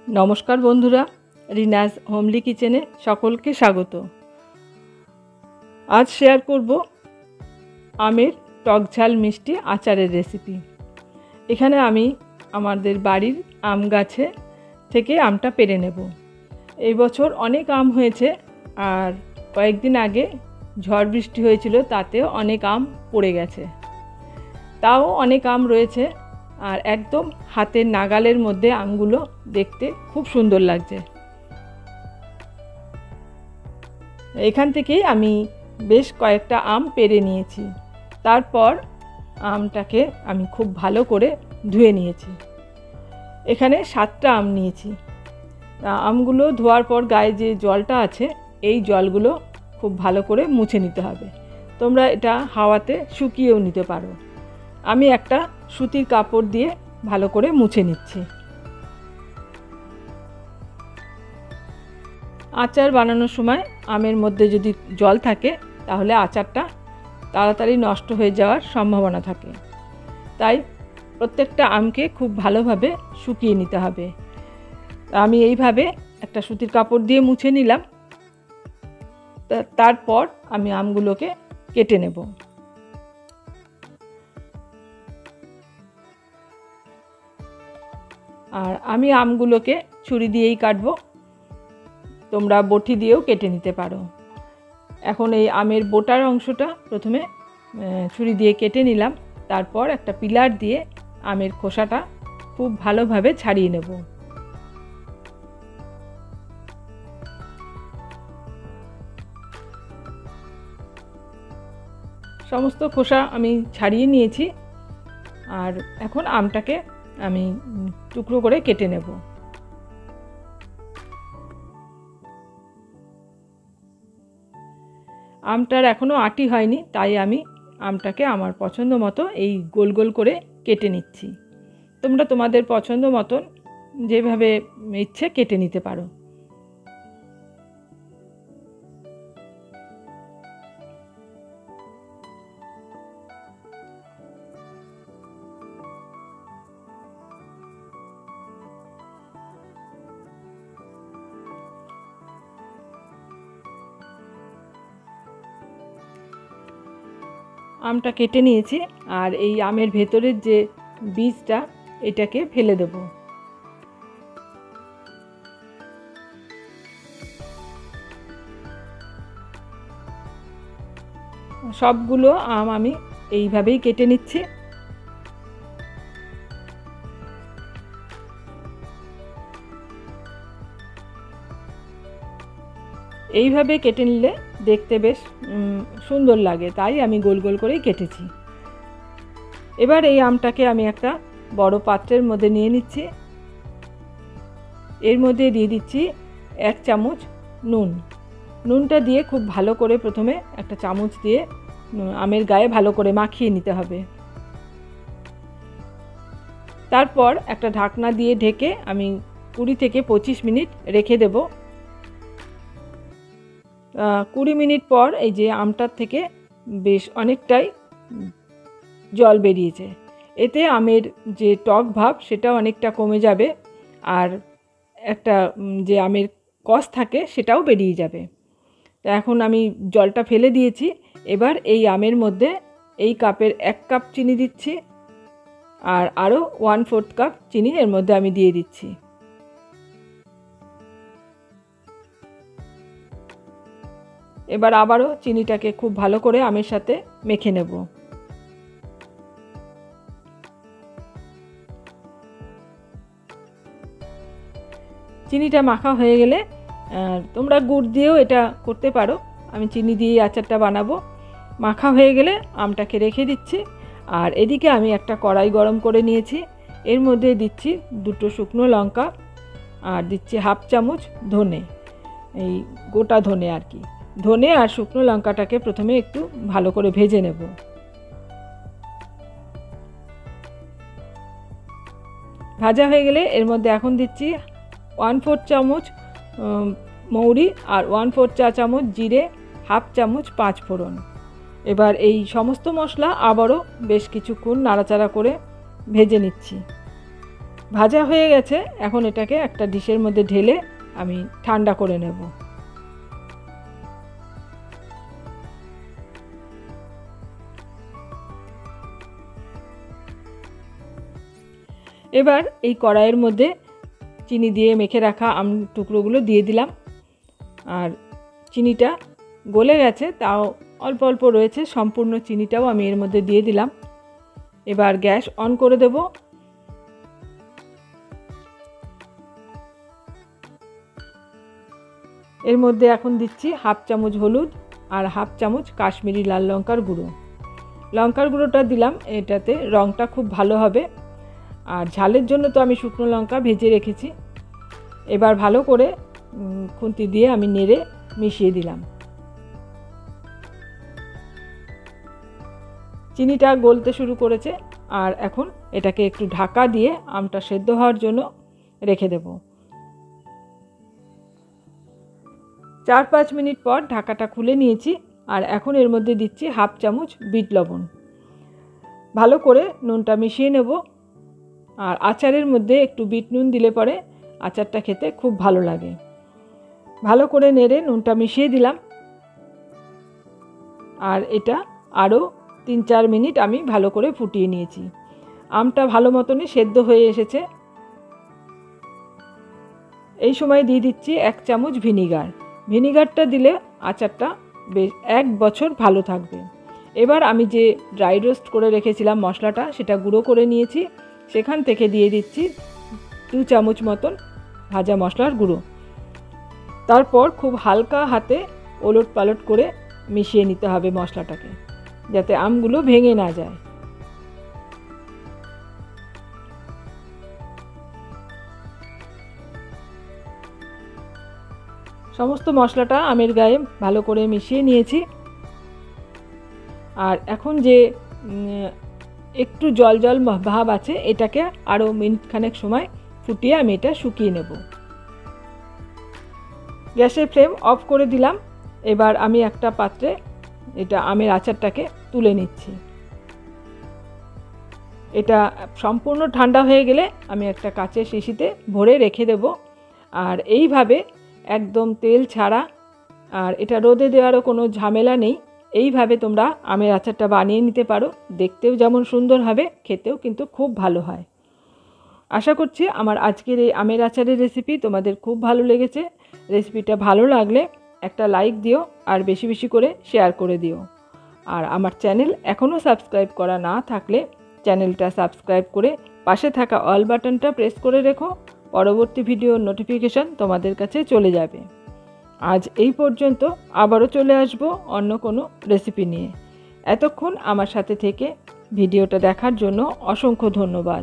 নমস্কার বন্ধুরা, রিনাজ হোমলি কিচেনে সকলকে স্বাগত। আজ শেয়ার করব আমের টক ঝাল মিষ্টি আচারের রেসিপি। এখানে আমি আমাদের বাড়ির আম গাছে থেকে আমটা পেড়ে নেব। এই বছর অনেক আম হয়েছে, আর কয়েকদিন আগে ঝড় বৃষ্টি হয়েছিল, তাতেও অনেক আম পড়ে গেছে। তাও অনেক আম রয়েছে, আর একদম হাতের নাগালের মধ্যে আমগুলো দেখতে খুব সুন্দর লাগছে। এখান থেকেই আমি বেশ কয়েকটা আম পেড়ে নিয়েছি। তারপর আমটাকে আমি খুব ভালো করে ধুয়ে নিয়েছি। এখানে 7টা আম নিয়েছি। আমগুলো ধোয়ার পর গায়ে যে জলটা আছে, এই জলগুলো খুব ভালো করে মুছে নিতে হবে। তোমরা এটা হাওয়াতে শুকিয়েও নিতে পারো। আমি একটা সুতির কাপড় দিয়ে ভালো করে মুছে নিচ্ছি। আচার বানানোর সময় আমের মধ্যে যদি জল থাকে, তাহলে আচারটা তাড়াতাড়ি নষ্ট হয়ে যাওয়ার সম্ভাবনা থাকে। তাই প্রত্যেকটা আমকে খুব ভালোভাবে শুকিয়ে নিতে হবে। আমি এইভাবে একটা সুতির কাপড় দিয়ে মুছে নিলাম। তারপর আমি আমগুলোকে কেটে নেব। আর আমি আমগুলোকে ছুরি দিয়েই কাটবো, তোমরা বটি দিয়েও কেটে নিতে পারো। এখন এই আমের বোটার অংশটা প্রথমে ছুরি দিয়ে কেটে নিলাম। তারপর একটা পিলার দিয়ে আমের খোসাটা খুব ভালোভাবে ছাড়িয়ে নেব। সমস্ত খোসা আমি ছাড়িয়ে নিয়েছি, আর এখন আমটাকে আমি টুকরো করে কেটে নেব। আমটার এখনও আটি হয়নি, তাই আমি আমটাকে আমার পছন্দ মতো এই গোল গোল করে কেটে নিচ্ছি। তোমরা তোমাদের পছন্দ মতন যেভাবে ইচ্ছে কেটে নিতে পারো। আমটা কেটে নিয়েছি, আর এই আমের ভেতরের যে বীজটা, এটাকে ফেলে দেব। সবগুলো আম আমি এইভাবেই কেটে নিচ্ছি। এইভাবে কেটে নিলে দেখতে বেশ সুন্দর লাগে, তাই আমি গোল গোল করেই কেটেছি। এবার এই আমটাকে আমি একটা বড় পাত্রের মধ্যে নিয়ে নিচ্ছি। এর মধ্যে দিয়ে দিচ্ছি 1 চামচ নুন। নুনটা দিয়ে খুব ভালো করে প্রথমে একটা চামচ দিয়ে আমের গায়ে ভালো করে মাখিয়ে নিতে হবে। তারপর একটা ঢাকনা দিয়ে ঢেকে আমি 20 থেকে 25 মিনিট রেখে দেব। 20 মিনিট পর এই যে আমটার থেকে বেশ অনেকটাই জল বেরিয়েছে। এতে আমের যে টক ভাব, সেটাও অনেকটা কমে যাবে, আর একটা যে আমের কষ থাকে সেটাও বেরিয়ে যাবে। তো এখন আমি জলটা ফেলে দিয়েছি। এবার এই আমের মধ্যে এই কাপের 1 কাপ চিনি দিচ্ছি, আর আরও 1/4 কাপ চিনি এর মধ্যে আমি দিয়ে দিচ্ছি। এবার আবারও চিনিটাকে খুব ভালো করে আমের সাথে মেখে নেব। চিনিটা মাখা হয়ে গেলে তোমরা গুড় দিয়েও এটা করতে পারো। আমি চিনি দিয়ে আচারটা বানাবো। মাখা হয়ে গেলে আমটাকে রেখে দিচ্ছি। আর এদিকে আমি একটা কড়াই গরম করে নিয়েছি। এর মধ্যে দিচ্ছি 2টো শুকনো লঙ্কা, আর দিচ্ছি 1/2 চামচ ধনে, এই গোটা ধনে আর কি। ধনে আর শুকনো লঙ্কাটাকে প্রথমে একটু ভালো করে ভেজে নেব। ভাজা হয়ে গেলে এর মধ্যে এখন দিচ্ছি 1/4 চামচ মৌরি, আর 1/4 চা চামচ জিরে, 1/2 চামচ 5 ফোড়ন। এবার এই সমস্ত মশলা আবারও বেশ কিছুক্ষণ নাড়াচাড়া করে ভেজে নিচ্ছি। ভাজা হয়ে গেছে। এখন এটাকে একটা ডিশের মধ্যে ঢেলে আমি ঠান্ডা করে নেব। এবার এই কড়াইয়ের মধ্যে চিনি দিয়ে মেখে রাখা আম টুকরোগুলো দিয়ে দিলাম। আর চিনিটা গলে গেছে, তাও অল্প অল্প রয়েছে, সম্পূর্ণ চিনিটাও আমি এর মধ্যে দিয়ে দিলাম। এবার গ্যাস অন করে দেব। এর মধ্যে এখন দিচ্ছি হাফ চামচ হলুদ আর হাফ চামচ কাশ্মীরি লাল লঙ্কার গুঁড়ো। লঙ্কার গুঁড়োটা দিলাম, এটাতে রঙটা খুব ভালো হবে। আর ঝালের জন্য তো আমি শুকনো লঙ্কা ভেজে রেখেছি। এবার ভালো করে খুন্তি দিয়ে আমি নেড়ে মিশিয়ে দিলাম। চিনিটা গলতে শুরু করেছে, আর এখন এটাকে একটু ঢাকা দিয়ে আমটা সেদ্ধ হওয়ার জন্য রেখে দেব। 4-5 মিনিট পর ঢাকাটা খুলে নিয়েছি। আর এখন এর মধ্যে দিচ্ছি হাফ চামচ বিট লবণ। ভালো করে নুনটা মিশিয়ে নেব। আর আচারের মধ্যে একটু বিট নুন দিলে পরে আচারটা খেতে খুব ভালো লাগে। ভালো করে নেড়ে নুনটা মিশিয়ে দিলাম। আর এটা আরও 3-4 মিনিট আমি ভালো করে ফুটিয়ে নিয়েছি। আমটা ভালো মতনই সেদ্ধ হয়ে এসেছে। এই সময় দিয়ে দিচ্ছি 1 চামচ ভিনিগার। ভিনিগারটা দিলে আচারটা বেশ 1 বছর ভালো থাকবে। এবার আমি যে ড্রাই রোস্ট করে রেখেছিলাম মশলাটা, সেটা গুঁড়ো করে নিয়েছি। সেখান থেকে দিয়ে দিচ্ছি 2 চামচ মতন ভাজা মশলার গুঁড়ো। তারপর খুব হালকা হাতে ওলট পালট করে মিশিয়ে নিতে হবে মশলাটাকে, যাতে আমগুলো ভেঙে না যায়। সমস্ত মশলাটা আমের গায়ে ভালো করে মিশিয়ে নিয়েছি। আর এখন যে একটু জল জল ভাব আছে, এটাকে আরও মিনিটখানেক সময় ফুটিয়ে আমি এটা শুকিয়ে নেব। গ্যাসের ফ্লেম অফ করে দিলাম। এবার আমি একটা পাত্রে এটা আমের আচারটাকে তুলে নিচ্ছি। এটা সম্পূর্ণ ঠান্ডা হয়ে গেলে আমি একটা কাচের শিশিতে ভরে রেখে দেব। আর এইভাবে একদম তেল ছাড়া, আর এটা রোদে দেওয়ারও কোনো ঝামেলা নেই, এইভাবে তোমরা আমের আচারটা বানিয়ে নিতে পারো। দেখতেও যেমন সুন্দর হবে, খেতেও কিন্তু খুব ভালো হয়। আশা করছি আমার আজকের এই আমের আচারের রেসিপি তোমাদের খুব ভালো লেগেছে। রেসিপিটা ভালো লাগলে একটা লাইক দিও, আর বেশি বেশি করে শেয়ার করে দিও। আর আমার চ্যানেল এখনও সাবস্ক্রাইব করা না থাকলে চ্যানেলটা সাবস্ক্রাইব করে পাশে থাকা অল বাটনটা প্রেস করে রেখো। পরবর্তী ভিডিওর নোটিফিকেশান তোমাদের কাছে চলে যাবে। আজ এই পর্যন্ত, আবারও চলে আসবো অন্য কোনো রেসিপি নিয়ে। এতক্ষণ আমার সাথে থেকে ভিডিওটা দেখার জন্য অসংখ্য ধন্যবাদ।